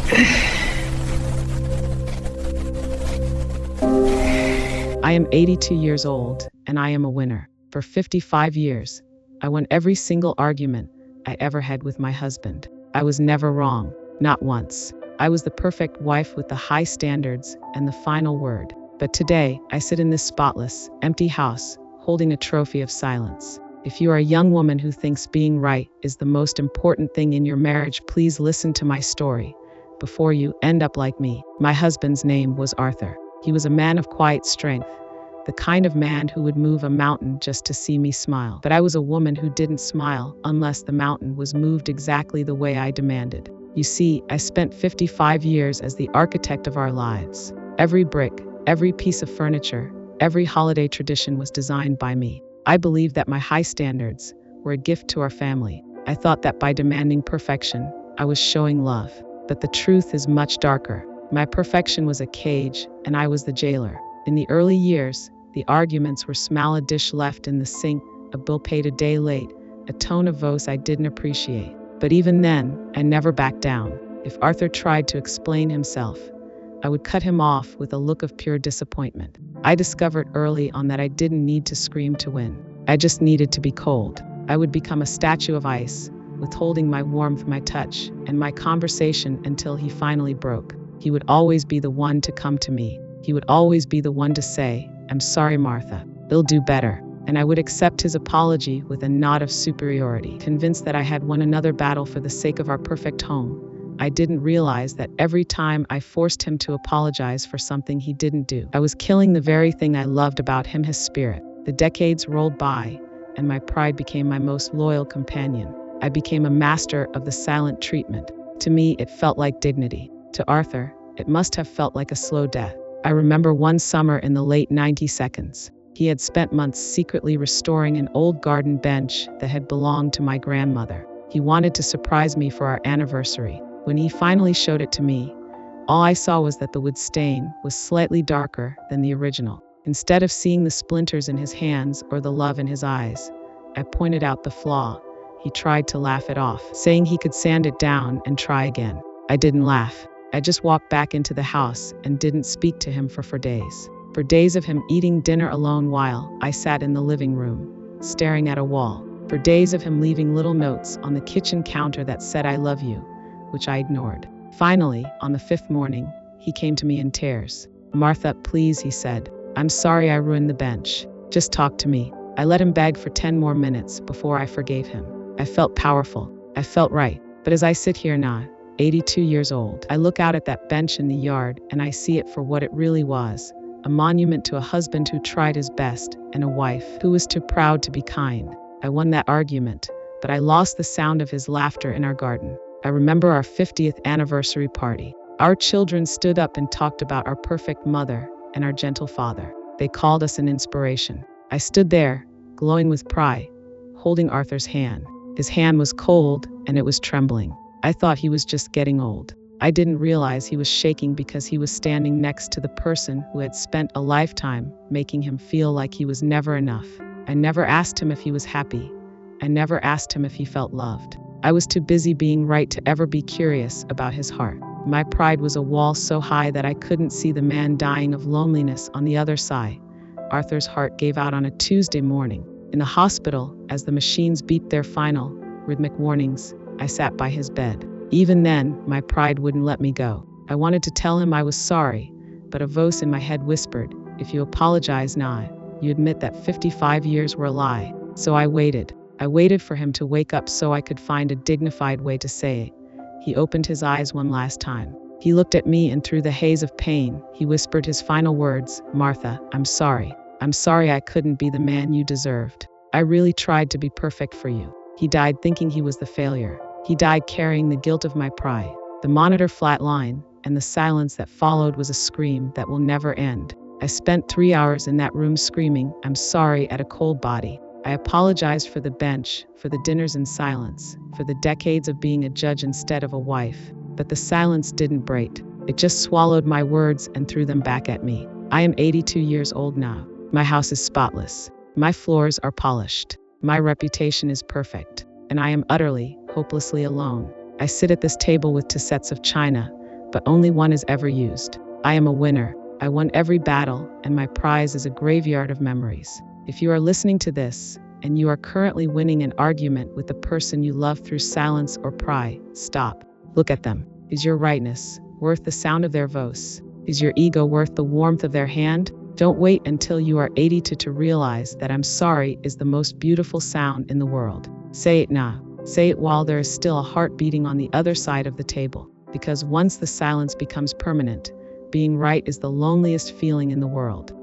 I am 82 years old, and I am a winner. For 55 years, I won every single argument I ever had with my husband. I was never wrong, not once. I was the perfect wife with the high standards and the final word. But today, I sit in this spotless, empty house, holding a trophy of silence. If you are a young woman who thinks being right is the most important thing in your marriage, please listen to my story before you end up like me. My husband's name was Arthur. He was a man of quiet strength, the kind of man who would move a mountain just to see me smile. But I was a woman who didn't smile unless the mountain was moved exactly the way I demanded. You see, I spent 55 years as the architect of our lives. Every brick, every piece of furniture, every holiday tradition was designed by me. I believed that my high standards were a gift to our family. I thought that by demanding perfection, I was showing love. But the truth is much darker. My perfection was a cage, and I was the jailer. In the early years, the arguments were smell a dish left in the sink, a bill paid a day late, a tone of voice I didn't appreciate. But even then, I never backed down. If Arthur tried to explain himself, I would cut him off with a look of pure disappointment. I discovered early on that I didn't need to scream to win. I just needed to be cold. I would become a statue of ice, withholding my warmth, my touch, and my conversation until he finally broke. He would always be the one to come to me. He would always be the one to say, "I'm sorry, Martha. They'll do better." And I would accept his apology with a nod of superiority. Convinced that I had won another battle for the sake of our perfect home, I didn't realize that every time I forced him to apologize for something he didn't do, I was killing the very thing I loved about him, his spirit. The decades rolled by, and my pride became my most loyal companion. I became a master of the silent treatment. To me, it felt like dignity. To Arthur, it must have felt like a slow death. I remember one summer in the late 90s. He had spent months secretly restoring an old garden bench that had belonged to my grandmother. He wanted to surprise me for our anniversary. When he finally showed it to me, all I saw was that the wood stain was slightly darker than the original. Instead of seeing the splinters in his hands or the love in his eyes, I pointed out the flaw. He tried to laugh it off, saying he could sand it down and try again. I didn't laugh. I just walked back into the house and didn't speak to him for days. For days of him eating dinner alone while I sat in the living room, staring at a wall. For days of him leaving little notes on the kitchen counter that said, "I love you," which I ignored. Finally, on the 5th morning, he came to me in tears. "Martha, please," he said. "I'm sorry I ruined the bench. Just talk to me." I let him beg for 10 more minutes before I forgave him. I felt powerful. I felt right. But as I sit here now, 82 years old, I look out at that bench in the yard and I see it for what it really was. A monument to a husband who tried his best and a wife who was too proud to be kind. I won that argument, but I lost the sound of his laughter in our garden. I remember our 50th anniversary party. Our children stood up and talked about our perfect mother and our gentle father. They called us an inspiration. I stood there, glowing with pride, holding Arthur's hand. His hand was cold and it was trembling. I thought he was just getting old. I didn't realize he was shaking because he was standing next to the person who had spent a lifetime making him feel like he was never enough. I never asked him if he was happy. I never asked him if he felt loved. I was too busy being right to ever be curious about his heart. My pride was a wall so high that I couldn't see the man dying of loneliness on the other side. Arthur's heart gave out on a Tuesday morning. In the hospital, as the machines beat their final, rhythmic warnings, I sat by his bed. Even then, my pride wouldn't let me go. I wanted to tell him I was sorry, but a voice in my head whispered, "If you apologize now, you admit that 55 years were a lie." So I waited. I waited for him to wake up so I could find a dignified way to say it. He opened his eyes one last time. He looked at me and through the haze of pain, he whispered his final words, "Martha, I'm sorry. I'm sorry I couldn't be the man you deserved. I really tried to be perfect for you." He died thinking he was the failure. He died carrying the guilt of my pride. The monitor flatlined, and the silence that followed was a scream that will never end. I spent 3 hours in that room screaming, "I'm sorry," at a cold body. I apologized for the bench, for the dinners in silence, for the decades of being a judge instead of a wife. But the silence didn't break. It just swallowed my words and threw them back at me. I am 82 years old now. My house is spotless. My floors are polished. My reputation is perfect. And I am utterly, hopelessly alone. I sit at this table with two sets of china, but only one is ever used. I am a winner. I won every battle, and my prize is a graveyard of memories. If you are listening to this, and you are currently winning an argument with the person you love through silence or pride, stop. Look at them. Is your rightness worth the sound of their voice? Is your ego worth the warmth of their hand? Don't wait until you are 80 to realize that "I'm sorry" is the most beautiful sound in the world. Say it now. Say it while there is still a heart beating on the other side of the table. Because once the silence becomes permanent, being right is the loneliest feeling in the world.